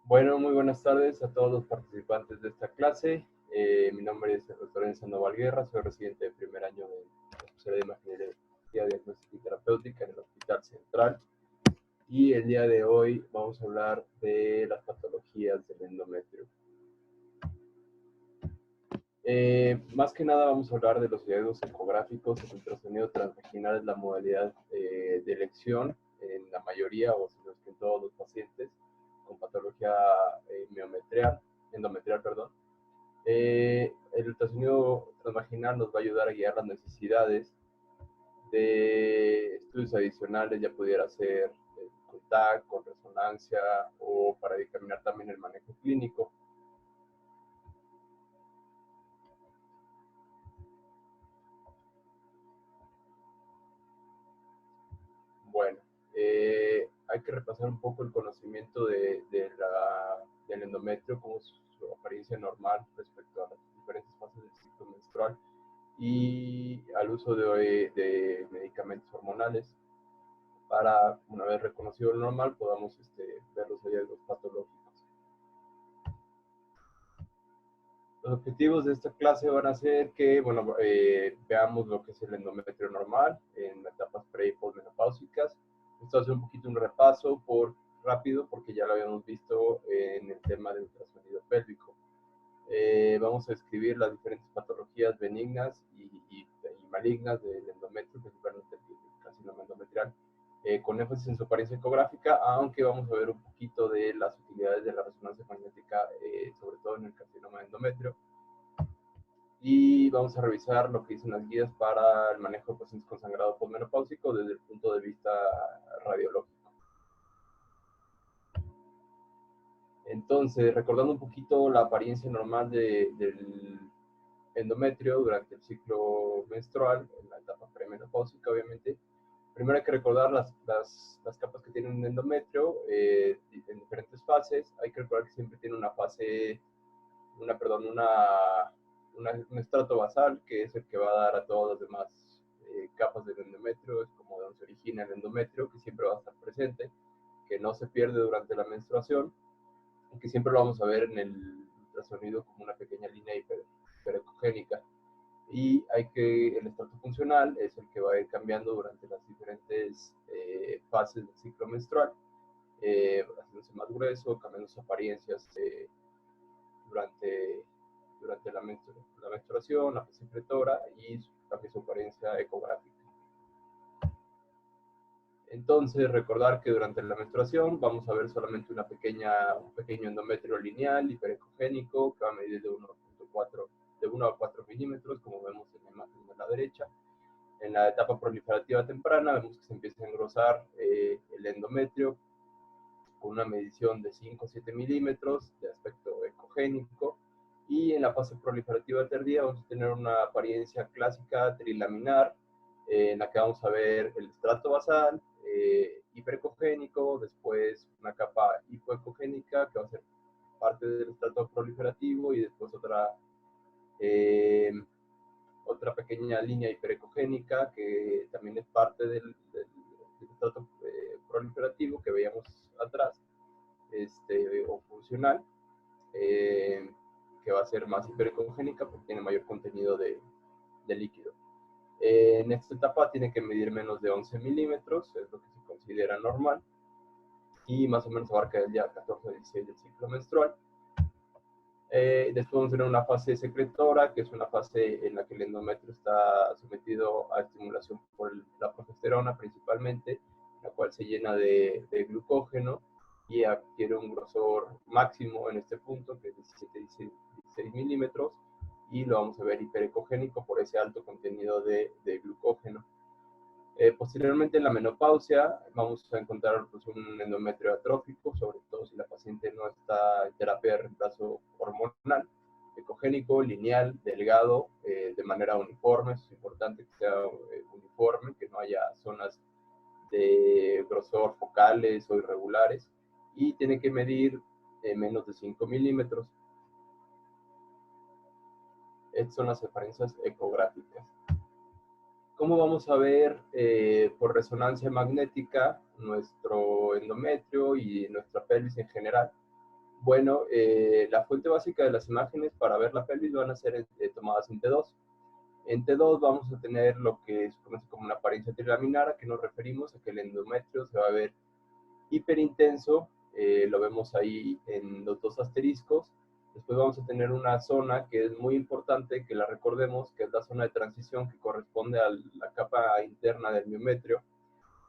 Bueno, muy buenas tardes a todos los participantes de esta clase. Mi nombre es el doctor Sandoval Guerra, soy residente de primer año de la especialidad de Imaginería, Diagnóstica y Terapéutica en el Hospital Central. Y el día de hoy vamos a hablar de las patologías del endometrio. Más que nada vamos a hablar de los hallazgos ecográficos. El ultrasonido transvaginal es la modalidad de elección en la mayoría, o si no es que en todos los pacientes con patología endometrial, perdón. El ultrasonido transvaginal nos va a ayudar a guiar las necesidades de estudios adicionales, ya pudiera ser con TAC, con resonancia o para determinar también el manejo clínico. Bueno, hay que repasar un poco el conocimiento del endometrio, como su apariencia normal respecto a las diferentes fases del ciclo menstrual y al uso de medicamentos hormonales para, una vez reconocido lo normal, podamos ver los hallazgos patológicos. Los objetivos de esta clase van a ser que, bueno, veamos lo que es el endometrio normal en etapas pre y postmenopáusicas. Esto hace un poquito un repaso rápido porque ya lo habíamos visto en el tema del ultrasonido pélvico. Vamos a describir las diferentes patologías benignas y malignas del endometrio, principalmente el carcinoma endometrial, con énfasis en su apariencia ecográfica, aunque vamos a ver un poquito de las utilidades de la resonancia magnética, sobre todo en el carcinoma endometrio. Y vamos a revisar lo que dicen las guías para el manejo de pacientes con sangrado postmenopáusico desde el punto de vista radiológico. Entonces, recordando un poquito la apariencia normal del endometrio durante el ciclo menstrual, en la etapa premenopáusica, obviamente. Primero hay que recordar las capas que tiene un endometrio en diferentes fases. Hay que recordar que siempre tiene un estrato basal, que es el que va a dar a todas las demás capas del endometrio. Es como de donde se origina el endometrio, que siempre va a estar presente, que no se pierde durante la menstruación, y que siempre lo vamos a ver en el ultrasonido como una pequeña línea hiperecogénica. Y el estrato funcional es el que va a ir cambiando durante las diferentes fases del ciclo menstrual, haciéndose más grueso, cambiando sus apariencias durante la menstruación, la fase pretora y también su apariencia ecográfica. Entonces, recordar que durante la menstruación vamos a ver solamente un pequeño endometrio lineal, hiperecogénico, que va a medir de 1 a 4 milímetros, como vemos en la imagen de la derecha. En la etapa proliferativa temprana vemos que se empieza a engrosar el endometrio con una medición de 5 a 7 milímetros de aspecto ecogénico. Y en la fase proliferativa tardía vamos a tener una apariencia clásica trilaminar, en la que vamos a ver el estrato basal, hiperecogénico, después una capa hipoecogénica que va a ser parte del estrato proliferativo y después otra pequeña línea hiperecogénica que también es parte del estrato proliferativo que veíamos atrás, o funcional, que va a ser más hiperecogénica porque tiene mayor contenido de líquido. En esta etapa tiene que medir menos de 11 milímetros, es lo que se considera normal, y más o menos abarca el día 14 a 16 del ciclo menstrual. Después vamos a tener una fase secretora, que es una fase en la que el endometrio está sometido a estimulación por la progesterona principalmente, la cual se llena de glucógeno y adquiere un grosor máximo en este punto, que es 16 milímetros, y lo vamos a ver hiperecogénico por ese alto contenido de glucógeno. Posteriormente, en la menopausia, vamos a encontrar pues, un endometrio atrófico, sobre todo si la paciente no está en terapia de reemplazo hormonal, ecogénico, lineal, delgado, de manera uniforme. Es importante que sea uniforme, que no haya zonas de grosor focales o irregulares, y tiene que medir menos de 5 milímetros. Estas son las apariencias ecográficas. ¿Cómo vamos a ver por resonancia magnética nuestro endometrio y nuestra pelvis en general? Bueno, la fuente básica de las imágenes para ver la pelvis van a ser tomadas en T2. En T2 vamos a tener lo que se conoce como una apariencia trilaminar, a que nos referimos a que el endometrio se va a ver hiperintenso, lo vemos ahí en los dos asteriscos. Después vamos a tener una zona que es muy importante, que la recordemos, que es la zona de transición que corresponde a la capa interna del miometrio,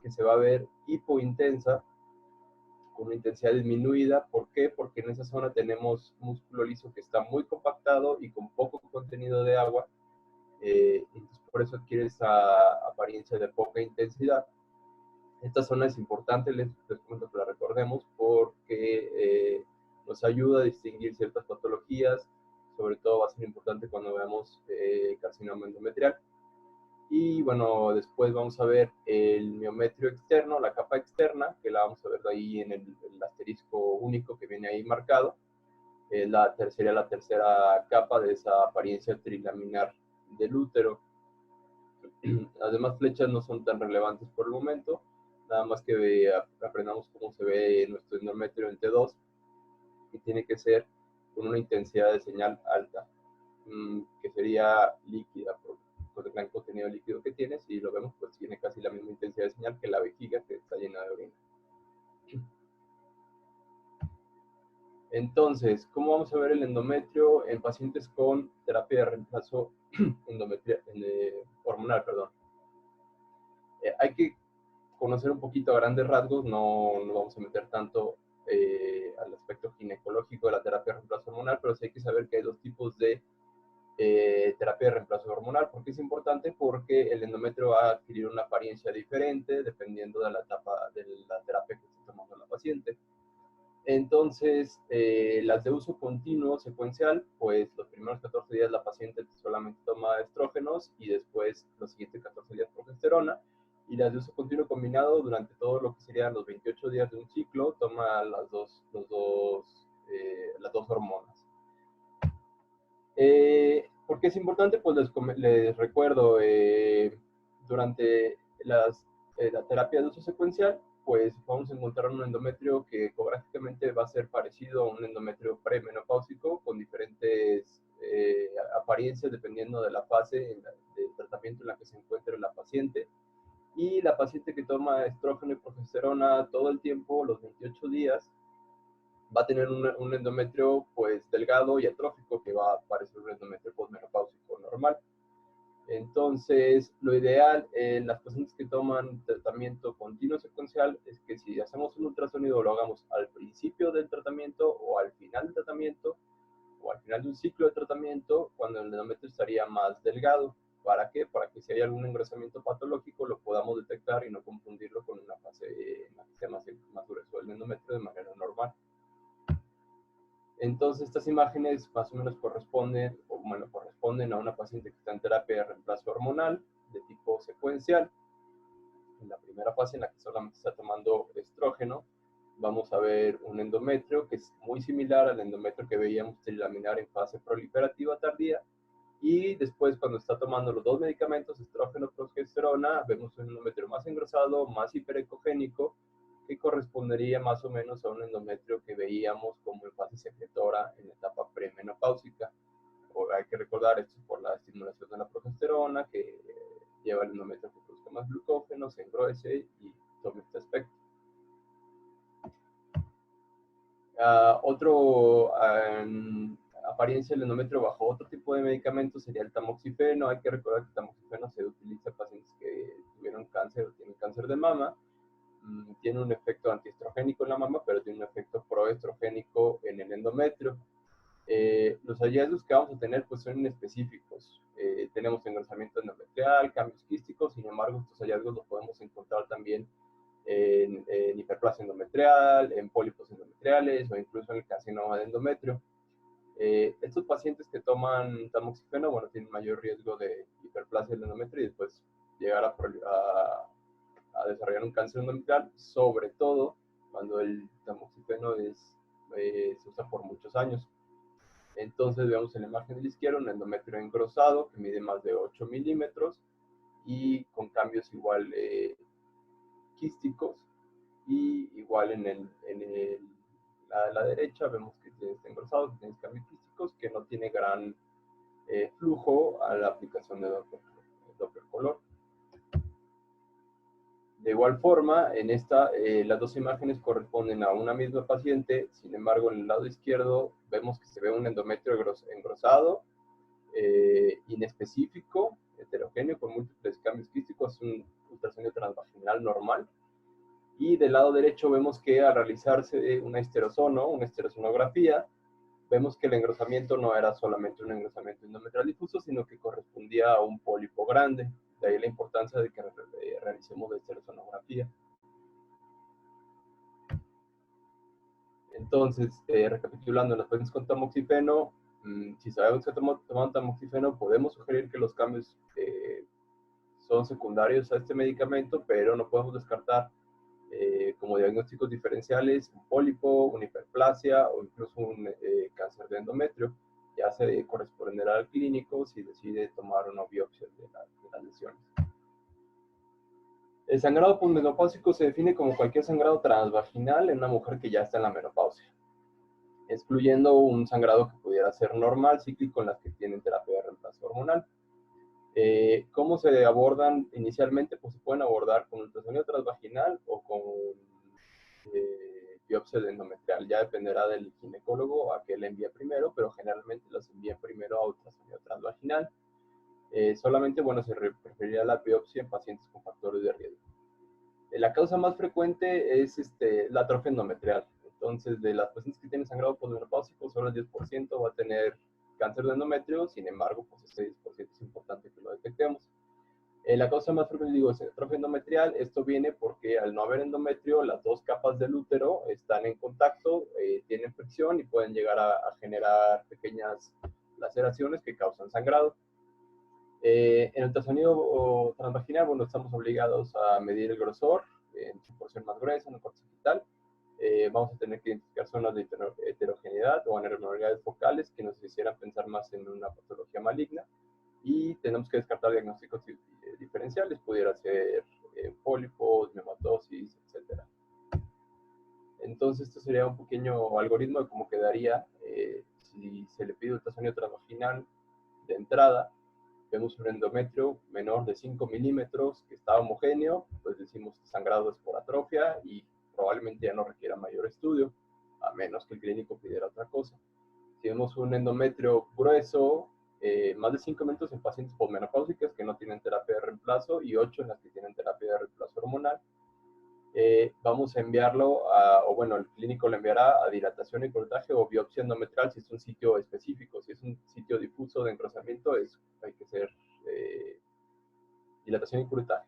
que se va a ver hipointensa, con una intensidad disminuida. ¿Por qué? Porque en esa zona tenemos músculo liso que está muy compactado y con poco contenido de agua, entonces por eso adquiere esa apariencia de poca intensidad. Esta zona es importante, les comento que la recordemos, porque nos ayuda a distinguir ciertas patologías, sobre todo va a ser importante cuando veamos carcinoma endometrial. Y bueno, después vamos a ver el miometrio externo, la capa externa, que la vamos a ver ahí en el asterisco único que viene ahí marcado. Sería la tercera capa de esa apariencia trilaminar del útero. Las demás flechas no son tan relevantes por el momento, nada más que aprendamos cómo se ve nuestro endometrio en T2, y tiene que ser con una intensidad de señal alta, que sería líquida, por el gran contenido líquido que tiene. Si lo vemos, pues tiene casi la misma intensidad de señal que la vejiga, que está llena de orina. Entonces, ¿cómo vamos a ver el endometrio en pacientes con terapia de reemplazo hormonal? Hay que conocer un poquito a grandes rasgos, no vamos a meter tanto al aspecto ginecológico de la terapia de reemplazo hormonal, pero sí hay que saber que hay dos tipos de terapia de reemplazo hormonal. ¿Por qué es importante? Porque el endometrio va a adquirir una apariencia diferente dependiendo de la etapa de la terapia que esté tomando la paciente. Entonces, las de uso continuo secuencial, pues los primeros 14 días la paciente solamente toma estrógenos y después los siguientes 14 días progesterona. Y las de uso continuo combinado, durante todo lo que serían los 28 días de un ciclo, toma las dos hormonas. ¿Por qué es importante? Pues les recuerdo, durante la terapia de uso secuencial, pues vamos a encontrar un endometrio que ecográficamente va a ser parecido a un endometrio premenopáusico, con diferentes apariencias dependiendo de la fase de tratamiento en la que se encuentre la paciente. Y la paciente que toma estrógeno y progesterona todo el tiempo, los 28 días, va a tener un endometrio pues delgado y atrófico, que va a parecer un endometrio posmenopáusico normal. Entonces, lo ideal en las pacientes que toman tratamiento continuo secuencial es que si hacemos un ultrasonido lo hagamos al principio del tratamiento o al final del tratamiento o al final de un ciclo de tratamiento, cuando el endometrio estaría más delgado. ¿Para qué? Para que si hay algún engrosamiento patológico lo podamos detectar y no confundirlo con una fase en la que sea más grueso el endometrio de manera normal. Entonces, estas imágenes más o menos corresponden a una paciente que está en terapia de reemplazo hormonal de tipo secuencial. En la primera fase, en la que solamente está tomando estrógeno, vamos a ver un endometrio que es muy similar al endometrio que veíamos trilaminar en fase proliferativa tardía. Y después, cuando está tomando los dos medicamentos, estrógeno, progesterona, vemos un endometrio más engrosado, más hiperecogénico, que correspondería más o menos a un endometrio que veíamos como en fase secretora en la etapa premenopáusica. Hay que recordar esto por la estimulación de la progesterona, que lleva al endometrio que produzca más glucógeno, se engruese y tome este aspecto. Apariencia del endometrio bajo otro tipo de medicamentos sería el tamoxifeno. Hay que recordar que el tamoxifeno se utiliza en pacientes que tuvieron cáncer o tienen cáncer de mama. Tiene un efecto antiestrogénico en la mama, pero tiene un efecto proestrogénico en el endometrio. Los hallazgos que vamos a tener pues son inespecíficos. Tenemos engrosamiento endometrial, cambios quísticos, sin embargo estos hallazgos los podemos encontrar también en hiperplasia endometrial, en pólipos endometriales o incluso en el carcinoma de endometrio. Estos pacientes que toman tamoxifeno, bueno, tienen mayor riesgo de hiperplasia del endometrio y después llegar a desarrollar un cáncer endometrial, sobre todo cuando el tamoxifeno se usa por muchos años. Entonces vemos en la imagen de la izquierda un endometrio engrosado que mide más de 8 milímetros y con cambios igual quísticos, y igual en La de la derecha vemos que está engrosado, que tiene cambios quísticos, que no tiene gran flujo a la aplicación de Doppler color. De igual forma, en esta, las dos imágenes corresponden a una misma paciente. Sin embargo, en el lado izquierdo vemos que se ve un endometrio engrosado, inespecífico, heterogéneo, con múltiples cambios quísticos. Es un ultrasonido transvaginal normal. Y del lado derecho vemos que al realizarse una esterosonografía, vemos que el engrosamiento no era solamente un engrosamiento endometrial difuso, sino que correspondía a un pólipo grande. De ahí la importancia de que realicemos la esterosonografía. Entonces, recapitulando, en los pacientes con tamoxifeno, si sabemos que toman tamoxifeno, podemos sugerir que los cambios son secundarios a este medicamento, pero no podemos descartar como diagnósticos diferenciales un pólipo, una hiperplasia o incluso un cáncer de endometrio. Ya se corresponderá al clínico si decide tomar una biopsia de las lesiones. El sangrado posmenopáusico se define como cualquier sangrado transvaginal en una mujer que ya está en la menopausia, excluyendo un sangrado que pudiera ser normal, cíclico, en las que tienen terapia de reemplazo hormonal. ¿Cómo se abordan inicialmente? Pues se pueden abordar con ultrasonido transvaginal o con biopsia de endometrial. Ya dependerá del ginecólogo a qué le envía primero, pero generalmente las envían primero a ultrasonido transvaginal. Solamente, bueno, se preferiría la biopsia en pacientes con factores de riesgo. La causa más frecuente es la atrofia endometrial. Entonces, de las pacientes que tienen sangrado posmenopáusico, solo el 10% va a tener cáncer de endometrio. Sin embargo, pues ese 10% es importante que lo detectemos. La causa más frecuente, digo, es atrofia endometrial. Esto viene porque al no haber endometrio, las dos capas del útero están en contacto, tienen fricción y pueden llegar a generar pequeñas laceraciones que causan sangrado. En el ultrasonido transvaginal, bueno, estamos obligados a medir el grosor en su porción más gruesa, en el corte sagital. Vamos a tener que identificar zonas de heterogeneidad o anormalidades focales que nos hicieran pensar más en una patología maligna. Y tenemos que descartar diagnósticos diferenciales, pudiera ser pólipos, neumatosis, etc. Entonces, esto sería un pequeño algoritmo de cómo quedaría si se le pide ultrasonido transvaginal de entrada. Vemos un endometrio menor de 5 milímetros que está homogéneo, pues decimos que sangrado es por atrofia y probablemente ya no requiera mayor estudio, a menos que el clínico pidiera otra cosa. Si vemos un endometrio grueso, más de 5 minutos en pacientes posmenopáusicas que no tienen terapia de reemplazo y 8 en las que tienen terapia de reemplazo hormonal, vamos a enviarlo o bueno, el clínico lo enviará a dilatación y curataje o biopsia endometrial si es un sitio específico. Si es un sitio difuso de engrosamiento, hay que hacer dilatación y curataje.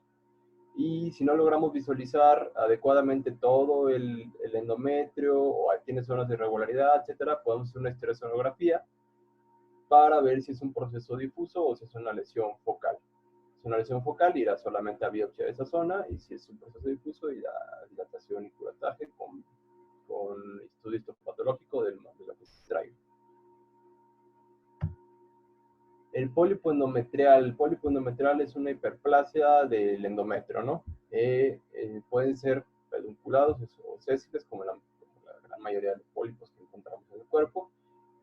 Y si no logramos visualizar adecuadamente todo el endometrio o tiene zonas de irregularidad, etcétera, podemos hacer una estereosonografía para ver si es un proceso difuso o si es una lesión focal. Si es una lesión focal, irá solamente a biopsia de esa zona, y si es un proceso difuso, irá a dilatación y curataje con estudio histopatológico de lo que se traiga. El pólipo endometrial es una hiperplasia del endometrio, ¿no? Pueden ser pedunculados o sésiles, como la gran mayoría de los pólipos que encontramos en el cuerpo.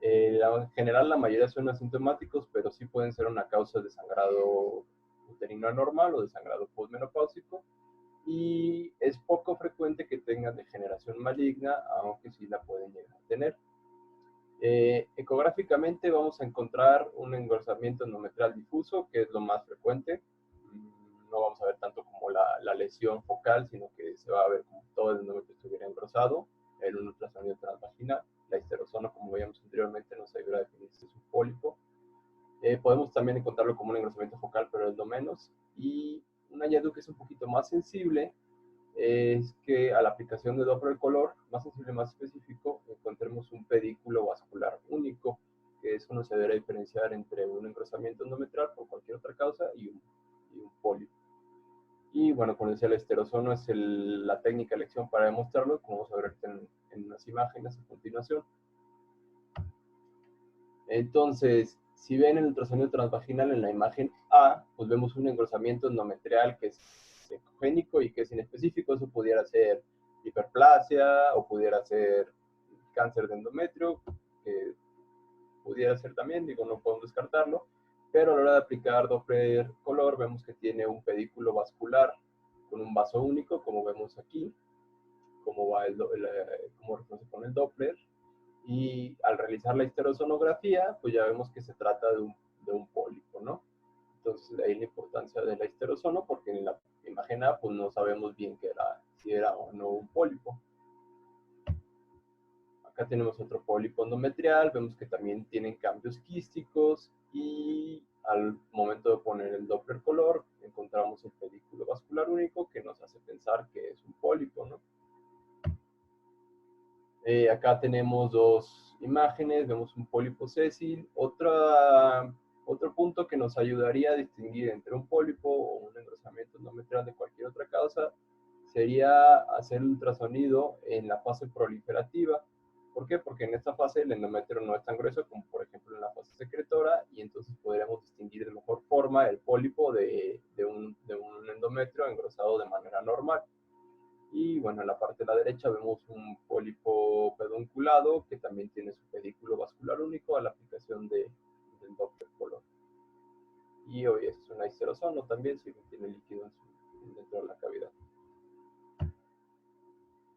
En general, la mayoría son asintomáticos, pero sí pueden ser una causa de sangrado uterino anormal o de sangrado posmenopáusico. Y es poco frecuente que tengan degeneración maligna, aunque sí la pueden llegar a tener. Ecográficamente vamos a encontrar un engrosamiento endometrial difuso, que es lo más frecuente. No vamos a ver tanto como la lesión focal, sino que se va a ver como todo el endometrio estuviera engrosado en un ultrasonido transvaginal. La histerosono, como veíamos anteriormente, nos ayuda a definir si es un pólipo. Podemos también encontrarlo como un engrosamiento focal, pero es lo menos. Y un hallazgo que es un poquito más sensible es que a la aplicación de Doppler color, más sensible, más específico, encontremos un pedículo vascular único, que eso nos ayudará a diferenciar entre un engrosamiento endometrial por cualquier otra causa y un pólipo. Y bueno, como decía, el esterosono es la técnica de elección para demostrarlo, como vamos a ver en unas imágenes a continuación. Entonces, si ven el ultrasonido transvaginal en la imagen A, pues vemos un engrosamiento endometrial que es ecogénico y que es inespecífico. Eso pudiera ser hiperplasia o pudiera ser cáncer de endometrio, que pudiera ser también, digo, no podemos descartarlo, pero a la hora de aplicar Doppler color vemos que tiene un pedículo vascular con un vaso único, como vemos aquí, como va cómo reconoce con el Doppler, y al realizar la histerosonografía, pues ya vemos que se trata de un pólipo, ¿no? Entonces, de ahí la importancia de la histerosono, porque en la imagen A, pues no sabemos bien si era o no un pólipo. Acá tenemos otro pólipo endometrial, vemos que también tienen cambios quísticos y al momento de poner el Doppler color, encontramos el pedículo vascular único que nos hace pensar que es un pólipo, ¿no? Acá tenemos dos imágenes, vemos un pólipo sésil. Otro punto que nos ayudaría a distinguir entre un pólipo o un engrosamiento endometrial de cualquier otra causa sería hacer el ultrasonido en la fase proliferativa. ¿Por qué? Porque en esta fase el endometrio no es tan grueso como por ejemplo en la fase secretora y entonces podríamos distinguir de mejor forma el pólipo de un endometrio engrosado de manera normal. Y bueno, en la parte de la derecha vemos un pólipo pedunculado que también tiene su pedículo vascular único a la aplicación del Doppler color. Y hoy es una histerosono también, si tiene líquido dentro de la cavidad.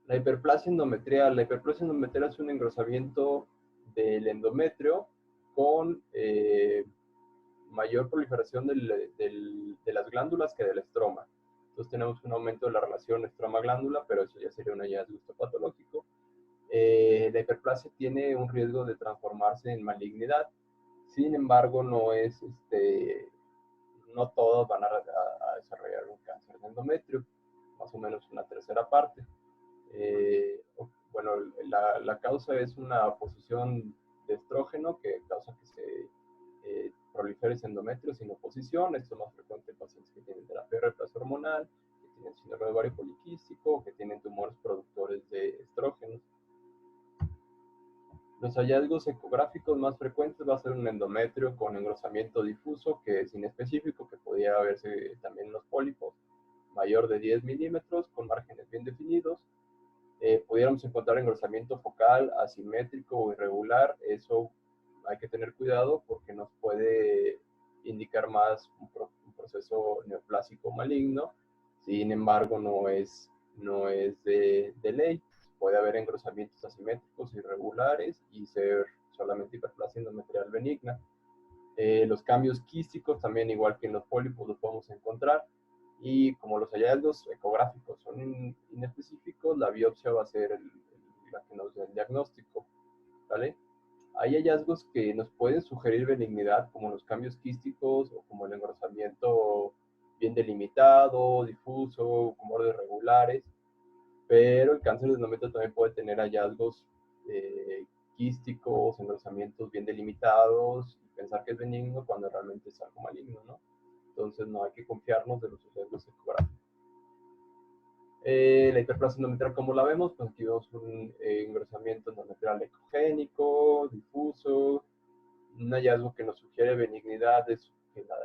La hiperplasia endometrial. La hiperplasia endometrial es un engrosamiento del endometrio con mayor proliferación de las glándulas que del estroma. Entonces tenemos un aumento de la relación estroma-glándula, pero eso ya sería un hallazgo histopatológico. La hiperplasia tiene un riesgo de transformarse en malignidad. Sin embargo, no todos van a desarrollar un cáncer de endometrio, más o menos una tercera parte. Bueno, la causa es una posición de estrógeno que causa que se prolifere ese endometrio sin oposición. Esto es más frecuente en pacientes que tienen terapia de reemplazo hormonal, que tienen síndrome de ovario poliquístico, que tienen tumores productores de estrógenos. Los hallazgos ecográficos más frecuentes va a ser un endometrio con engrosamiento difuso, que es inespecífico, que podría verse también en los pólipos, mayor de 10 milímetros, con márgenes bien definidos. Pudiéramos encontrar engrosamiento focal asimétrico o irregular. Eso hay que tener cuidado porque nos puede indicar más un proceso neoplásico maligno. Sin embargo, no es de ley. Puede haber engrosamientos asimétricos irregulares y ser solamente hiperplasia endometrial benigna. Los cambios quísticos también, igual que en los pólipos, los podemos encontrar. Y como los hallazgos ecográficos son inespecíficos, la biopsia va a ser la que nos dé el diagnóstico, ¿vale? Hay hallazgos que nos pueden sugerir benignidad, como los cambios quísticos o como el engrosamiento bien delimitado, difuso, con bordes regulares, pero el cáncer de endometrio también puede tener hallazgos quísticos, engrosamientos bien delimitados, y pensar que es benigno cuando realmente es algo maligno, ¿no? Entonces no hay que confiarnos de los hallazgos ecográficos. La hiperplasia endometrial, ¿cómo la vemos? Pues aquí vemos un engrosamiento endometrial ecogénico, difuso. Un hallazgo que nos sugiere benignidad es que la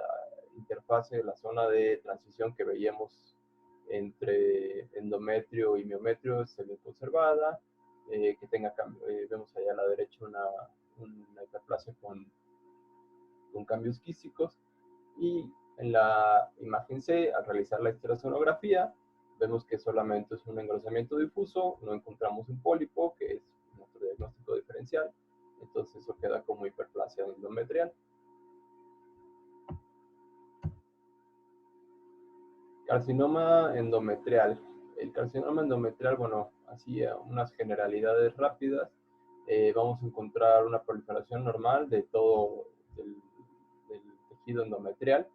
interfase, la zona de transición que veíamos entre endometrio y miometrio esté bien conservada, que tenga cambio. Vemos allá a la derecha una hiperplasia con cambios quísticos. Y en la imagen C, al realizar la histerosonografía, vemos que solamente es un engrosamiento difuso, no encontramos un pólipo, que es nuestro diagnóstico diferencial, entonces eso queda como hiperplasia endometrial. Carcinoma endometrial. El carcinoma endometrial, bueno, así unas generalidades rápidas, vamos a encontrar una proliferación normal de todo del tejido endometrial.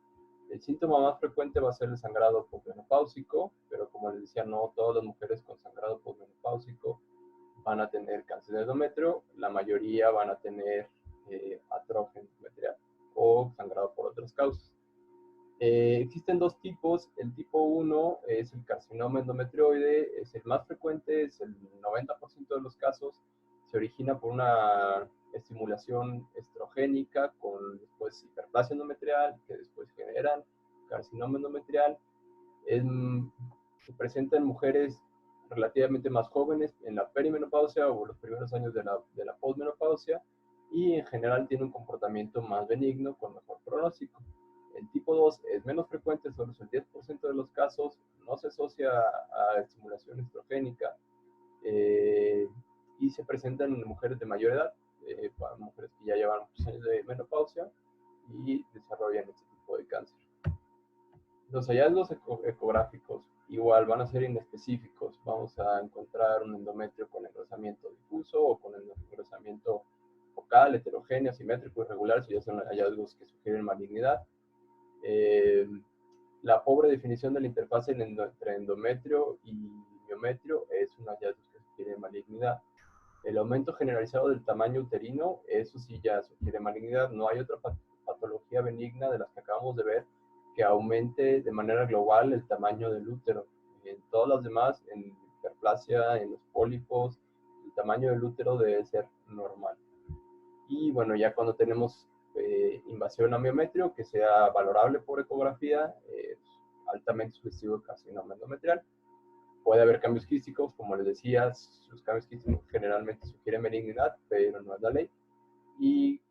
El síntoma más frecuente va a ser el sangrado posmenopáusico, pero como les decía, no todas las mujeres con sangrado posmenopáusico van a tener cáncer de endometrio, la mayoría van a tener atrofia endometrial o sangrado por otras causas. Existen dos tipos. El tipo 1 es el carcinoma endometrioide, es el más frecuente, es el 90% de los casos. Se origina por una estimulación estrogénica con después hiperplasia endometrial, que después generan carcinoma endometrial. Se presenta en mujeres relativamente más jóvenes en la perimenopausia o los primeros años de la posmenopausia, y en general tiene un comportamiento más benigno con mejor pronóstico. El tipo 2 es menos frecuente, solo es el 10% de los casos, no se asocia a estimulación estrogénica y se presentan en mujeres de mayor edad, para mujeres que ya llevan muchos años de menopausia y desarrollan este tipo de cáncer. Los hallazgos ecográficos igual van a ser inespecíficos. Vamos a encontrar un endometrio con engrosamiento difuso o con engrosamiento focal, heterogéneo, simétrico, irregular, si ya son hallazgos que sugieren malignidad. La pobre definición de la interfaz entre endometrio y miometrio es un hallazgo que sugiere malignidad. El aumento generalizado del tamaño uterino, eso sí ya sugiere malignidad. No hay otra patología benigna de las que acabamos de ver que aumente de manera global el tamaño del útero. En todas las demás, en hiperplasia, en los pólipos, el tamaño del útero debe ser normal. Y bueno, ya cuando tenemos invasión a miometrio, que sea valorable por ecografía, altamente sugestivo de carcinoma endometrial. Puede haber cambios quísticos, como les decía, los cambios quísticos generalmente sugieren benignidad, pero no es la ley. Y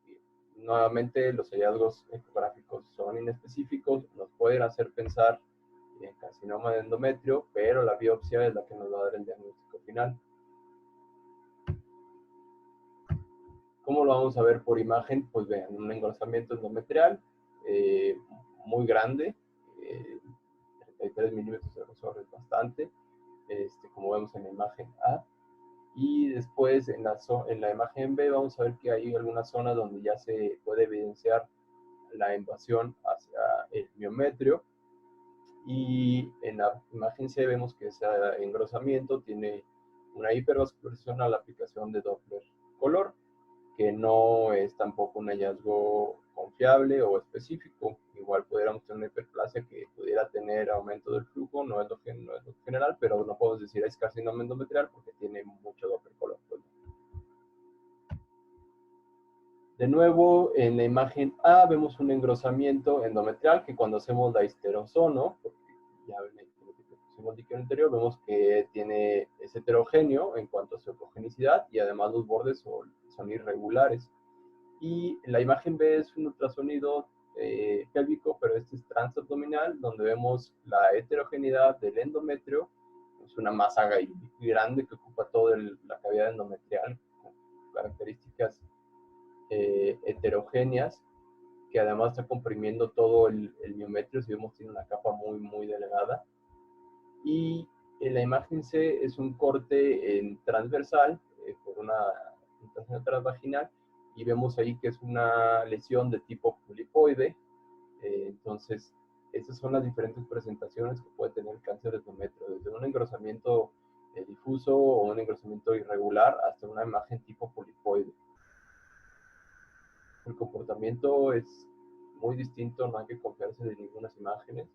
nuevamente los hallazgos ecográficos son inespecíficos, nos pueden hacer pensar en carcinoma de endometrio, pero la biopsia es la que nos va a dar el diagnóstico final. ¿Cómo lo vamos a ver por imagen? Pues vean, un engrosamiento endometrial muy grande, 33 milímetros de grosor es bastante, como vemos en la imagen A. Y después en la imagen B vamos a ver que hay algunas zonas donde ya se puede evidenciar la invasión hacia el miometrio. Y en la imagen C vemos que ese engrosamiento tiene una hipervascularización a la aplicación de Doppler color, que no es tampoco un hallazgo confiable o específico. Igual pudiéramos tener una hiperplasia que pudiera tener aumento del flujo, no es lo general, pero no podemos decir es carcinoma endometrial porque tiene mucho Doppler color. De nuevo, en la imagen A vemos un engrosamiento endometrial que cuando hacemos la histerozono, porque ya ven lo que pusimos el líquido anterior, vemos que es heterogéneo en cuanto a su homogenicidad y además los bordes son irregulares. Y la imagen B es un ultrasonido pélvico, pero este es transabdominal, donde vemos la heterogeneidad del endometrio. Es una masa grande que ocupa toda la cavidad endometrial, con características heterogéneas, que además está comprimiendo todo el miometrio. Si vemos, tiene una capa muy, muy delgada. Y en la imagen C es un corte transversal por una infiltración transvaginal, y vemos ahí que es una lesión de tipo polipoide. Entonces, esas son las diferentes presentaciones que puede tener el cáncer de endometrio, desde un engrosamiento difuso o un engrosamiento irregular hasta una imagen tipo polipoide. El comportamiento es muy distinto, no hay que confiarse de ninguna imágenes.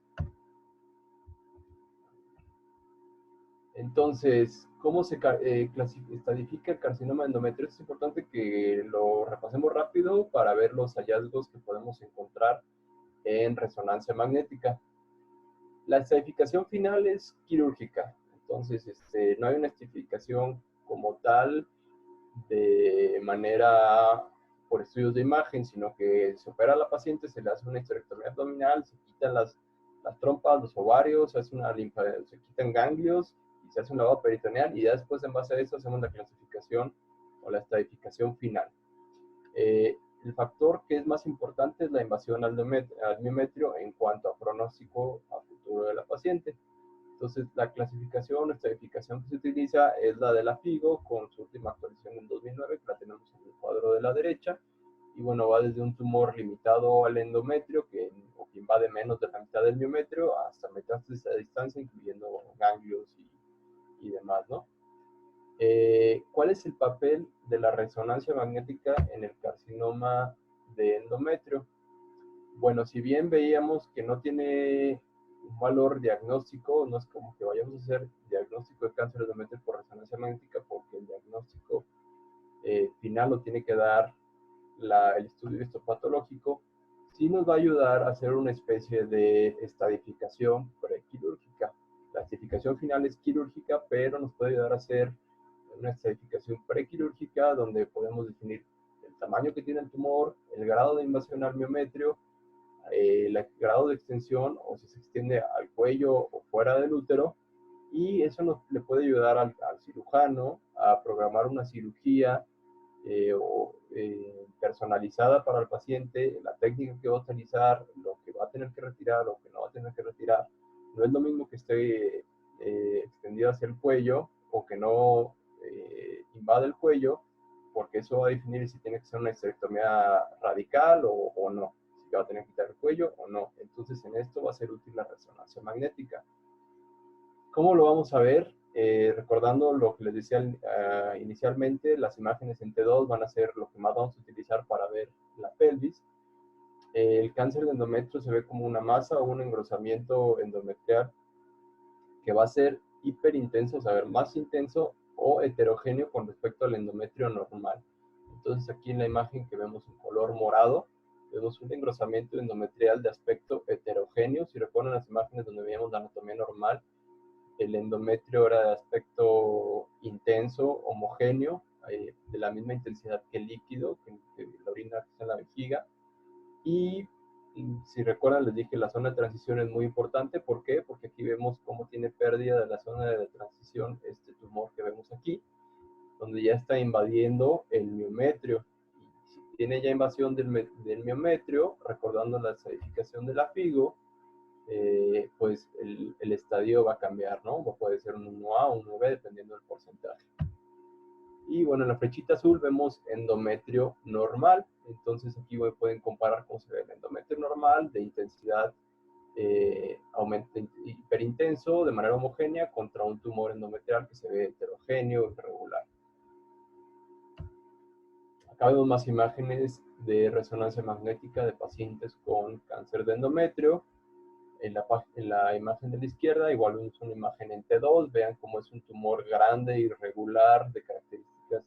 Entonces, ¿cómo se estadifica el carcinoma endometrio? Es importante que lo repasemos rápido para ver los hallazgos que podemos encontrar en resonancia magnética. La estadificación final es quirúrgica, entonces no hay una estadificación como tal de manera por estudios de imagen, sino que se opera a la paciente, se le hace una histerectomía abdominal, se quitan las trompas, los ovarios, se quitan ganglios y se hace un lavado peritoneal, y ya después, en base a eso, hacemos la clasificación o la estadificación final. El factor que es más importante es la invasión al miometrio en cuanto a pronóstico a futuro de la paciente. Entonces, la clasificación o estadificación que se utiliza es la de la FIGO, con su última actualización en 2009, que la tenemos en el cuadro de la derecha. Y bueno, va desde un tumor limitado al endometrio, que invade menos de la mitad del miometrio, hasta metástasis a distancia, incluyendo ganglios y demás, ¿no? ¿Cuál es el papel de la resonancia magnética en el carcinoma de endometrio? Bueno, si bien veíamos que no tiene un valor diagnóstico, no es como que vayamos a hacer diagnóstico de cáncer de endometrio por resonancia magnética, porque el diagnóstico final lo tiene que dar el estudio histopatológico. Sí nos va a ayudar a hacer una especie de estadificación prequirúrgica. La estratificación final es quirúrgica, pero nos puede ayudar a hacer una estratificación prequirúrgica donde podemos definir el tamaño que tiene el tumor, el grado de invasión al miometrio, el grado de extensión o si se extiende al cuello o fuera del útero, y eso le puede ayudar al cirujano a programar una cirugía personalizada para el paciente, la técnica que va a utilizar, lo que va a tener que retirar, lo que no va a tener que retirar. No es lo mismo que esté extendido hacia el cuello o que no invade el cuello, porque eso va a definir si tiene que ser una histerectomía radical o no, si va a tener que quitar el cuello o no. Entonces en esto va a ser útil la resonancia magnética. ¿Cómo lo vamos a ver? Recordando lo que les decía inicialmente, las imágenes en T2 van a ser lo que más vamos a utilizar para ver la pelvis. El cáncer de endometrio se ve como una masa o un engrosamiento endometrial que va a ser hiperintenso, o sea, más intenso o heterogéneo con respecto al endometrio normal. Entonces aquí en la imagen que vemos en color morado, vemos un engrosamiento endometrial de aspecto heterogéneo. Si recuerdan las imágenes donde veíamos la anatomía normal, el endometrio era de aspecto intenso, homogéneo, de la misma intensidad que el líquido, que la orina que está en la vejiga. Y si recuerdan, les dije, la zona de transición es muy importante. ¿Por qué? Porque aquí vemos cómo tiene pérdida de la zona de transición este tumor que vemos aquí, donde ya está invadiendo el miometrio. Y si tiene ya invasión del miometrio, recordando la estratificación de la FIGO, pues el estadio va a cambiar, ¿no? Puede ser un 1A o un 1B, dependiendo del porcentaje. Y bueno, en la flechita azul vemos endometrio normal. Entonces aquí pueden comparar cómo se ve el endometrio normal de intensidad hiperintenso, de manera homogénea, contra un tumor endometrial que se ve heterogéneo, irregular. Acá vemos más imágenes de resonancia magnética de pacientes con cáncer de endometrio. En la imagen de la izquierda, igual vemos una imagen en T2, vean cómo es un tumor grande, irregular, de características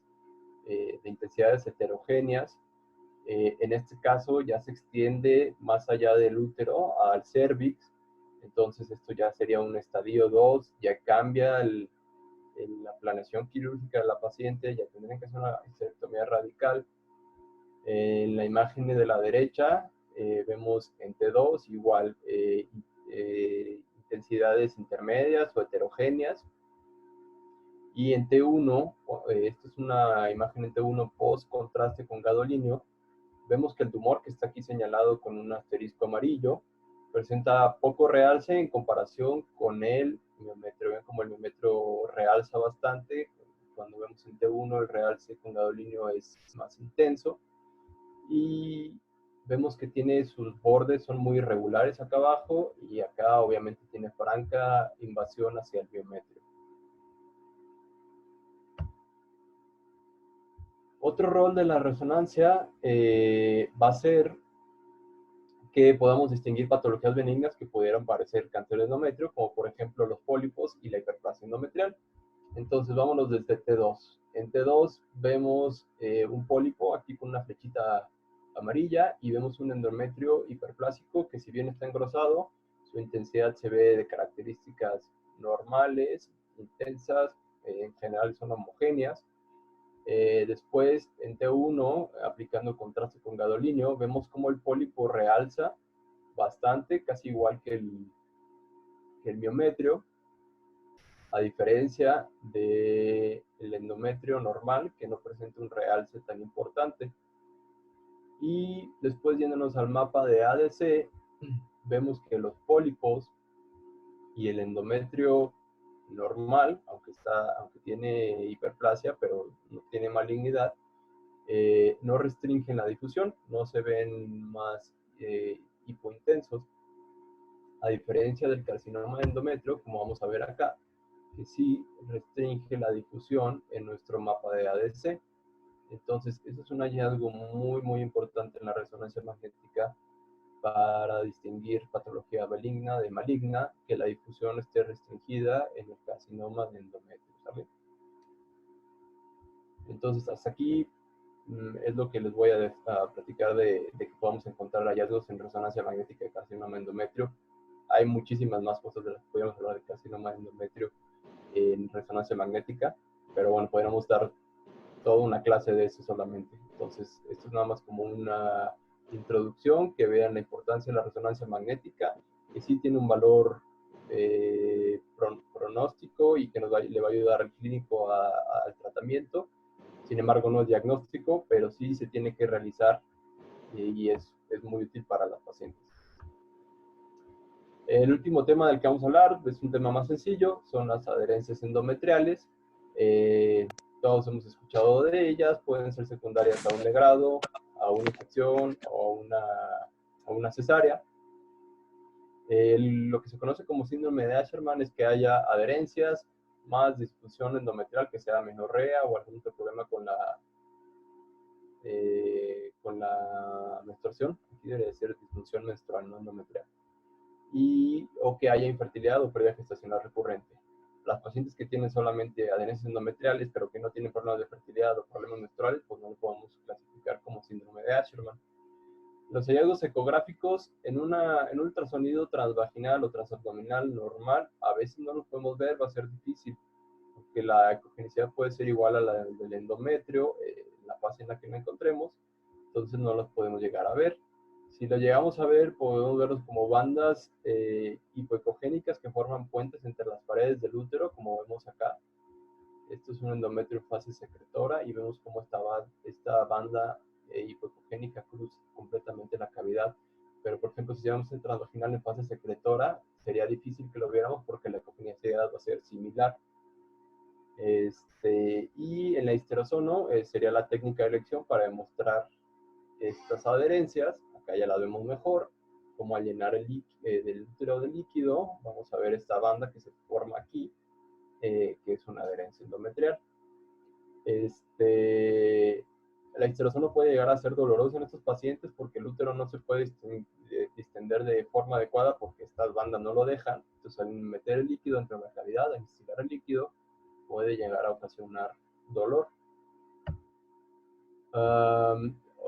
de intensidades heterogéneas. En este caso ya se extiende más allá del útero al cérvix, entonces esto ya sería un estadio 2, ya cambia la planeación quirúrgica de la paciente, ya tendrían que hacer una histerectomía radical. En la imagen de la derecha vemos en T2 igual intensidades intermedias o heterogéneas. Y en T1, esta es una imagen en T1 post contraste con gadolínio, vemos que el tumor que está aquí señalado con un asterisco amarillo presenta poco realce en comparación con el miometrio. Ven como el miometrio realza bastante. Cuando vemos en T1 el realce con gadolínio es más intenso. Y vemos que tiene sus bordes, son muy irregulares acá abajo, y acá obviamente tiene franca invasión hacia el miometrio. Otro rol de la resonancia va a ser que podamos distinguir patologías benignas que pudieran parecer cáncer de endometrio, como por ejemplo los pólipos y la hiperplasia endometrial. Entonces vámonos desde T2. En T2 vemos un pólipo aquí con una flechita amarilla y vemos un endometrio hiperplásico que, si bien está engrosado, su intensidad se ve de características normales, intensas, en general son homogéneas. Después, en T1, aplicando contraste con gadolínio, vemos cómo el pólipo realza bastante, casi igual que el miometrio, a diferencia del endometrio normal, que no presenta un realce tan importante. Y después, yéndonos al mapa de ADC, vemos que los pólipos y el endometrio normal, aunque tiene hiperplasia, pero no tiene malignidad, no restringen la difusión, no se ven más hipointensos, a diferencia del carcinoma de endometrio, como vamos a ver acá, que sí restringe la difusión en nuestro mapa de ADC. Entonces, eso es un hallazgo muy, muy importante en la resonancia magnética para distinguir patología benigna de maligna, que la difusión esté restringida en el carcinoma de endometrio, ¿saben? Entonces, hasta aquí es lo que les voy a platicar de que podamos encontrar hallazgos en resonancia magnética de carcinoma endometrio. Hay muchísimas más cosas de las que podríamos hablar de carcinoma carcinoma de endometrio en resonancia magnética, pero bueno, podríamos dar toda una clase de eso solamente. Entonces, esto es nada más como una introducción, que vean la importancia de la resonancia magnética, que sí tiene un valor pronóstico y que le va a ayudar al clínico al tratamiento. Sin embargo, no es diagnóstico, pero sí se tiene que realizar y es muy útil para las pacientes. El último tema del que vamos a hablar es un tema más sencillo, son las adherencias endometriales. Todos hemos escuchado de ellas, pueden ser secundarias a un legrado, a una infección o a una cesárea. Lo que se conoce como síndrome de Asherman es que haya adherencias más disfunción endometrial, que sea amenorrea o algún otro problema con la menstruación. Aquí debería ser disfunción menstrual, no endometrial. O que haya infertilidad o pérdida gestacional recurrente. Las pacientes que tienen solamente adherencias endometriales, pero que no tienen problemas de fertilidad o problemas menstruales, pues no lo podemos clasificar como síndrome de Asherman. Los hallazgos ecográficos en un ultrasonido transvaginal o transabdominal normal, a veces no los podemos ver, va a ser difícil, porque la ecogenicidad puede ser igual a la del endometrio, la fase en la que nos encontremos, entonces no los podemos llegar a ver. Si lo llegamos a ver, podemos verlos como bandas hipoecogénicas que forman puentes entre las paredes del útero, como vemos acá. Esto es un endometrio en fase secretora y vemos cómo esta banda hipoecogénica cruza completamente la cavidad. Pero, por ejemplo, si llevamos el transvaginal en fase secretora, sería difícil que lo viéramos porque la ecogenicidad va a ser similar. Y en la histerozono sería la técnica de elección para demostrar estas adherencias. Acá ya la vemos mejor, como al llenar del útero de líquido, vamos a ver esta banda que se forma aquí, que es una adherencia endometrial. La histerozono puede llegar a ser dolorosa en estos pacientes porque el útero no se puede distender de forma adecuada porque estas bandas no lo dejan. Entonces, al meter el líquido entre la cavidad, al instilar el líquido, puede llegar a ocasionar dolor.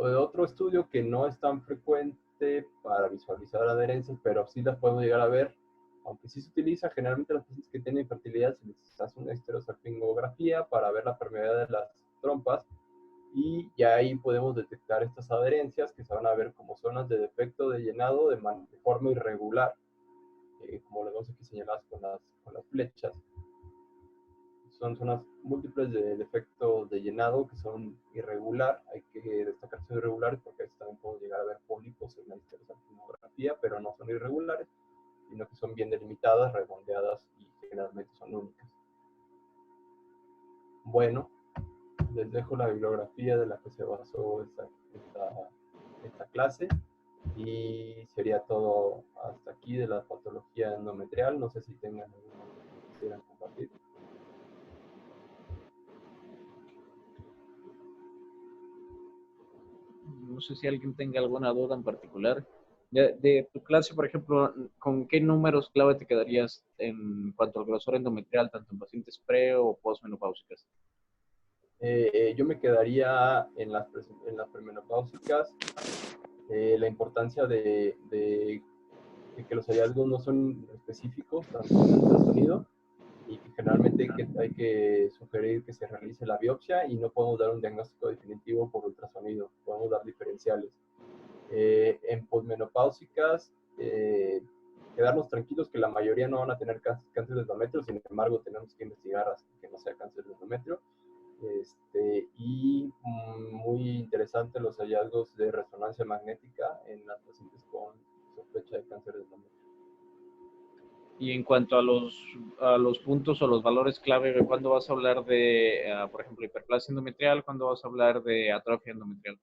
Otro estudio que no es tan frecuente para visualizar adherencias, pero sí las podemos llegar a ver, aunque sí se utiliza generalmente en los pacientes que tienen infertilidad, se les hace una histerosalpingografía para ver la permeabilidad de las trompas y ya ahí podemos detectar estas adherencias que se van a ver como zonas de defecto de llenado de forma irregular, como lo vemos aquí señaladas con las flechas. Son zonas múltiples de defectos de llenado que son irregular. Hay que destacar que son irregulares porque ahí también podemos llegar a ver pólipos en la histerosalpingografía, pero no son irregulares, sino que son bien delimitadas, redondeadas y generalmente son únicas. Bueno, les dejo la bibliografía de la que se basó esta clase y sería todo hasta aquí de la patología endometrial. No sé si tengan alguna que quisieran compartir. No sé si alguien tenga alguna duda en particular. De tu clase, por ejemplo, ¿con qué números clave te quedarías en cuanto al grosor endometrial, tanto en pacientes pre o postmenopáusicas? Yo me quedaría en las premenopáusicas. La importancia de que los hallazgos no son específicos, tanto en el ultrasonido, y que generalmente hay que sugerir que se realice la biopsia y no podemos dar un diagnóstico definitivo por ultrasonido, podemos dar diferenciales. En posmenopáusicas, quedarnos tranquilos que la mayoría no van a tener cáncer de endometrio, sin embargo tenemos que investigar hasta que no sea cáncer de endometrio. Y muy interesante los hallazgos de resonancia magnética en las pacientes con sospecha de cáncer de endometrio. Y en cuanto a los puntos o los valores clave, ¿cuándo vas a hablar de, por ejemplo, hiperplasia endometrial? ¿Cuándo vas a hablar de atrofia endometrial?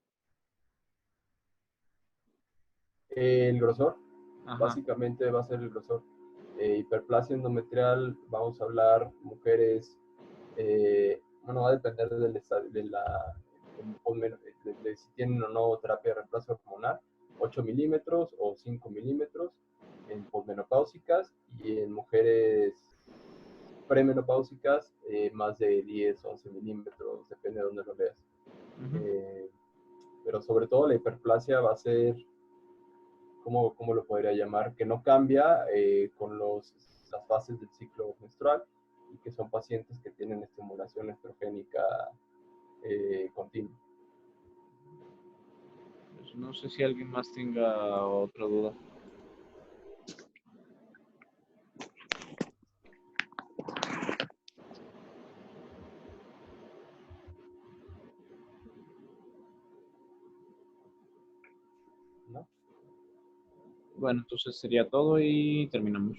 El grosor, Ajá. básicamente va a ser el grosor. Hiperplasia endometrial, vamos a hablar mujeres, bueno, va a depender de si tienen o no terapia de reemplazo hormonal, 8 milímetros o 5 milímetros en posmenopáusicas, y en mujeres premenopáusicas más de 10, 11 milímetros, depende de dónde lo veas. Pero sobre todo la hiperplasia va a ser, ¿cómo lo podría llamar? Que no cambia con los las fases del ciclo menstrual y que son pacientes que tienen estimulación estrogénica continua. Pues no sé si alguien más tenga otra duda. ¿No? Bueno, entonces sería todo y terminamos.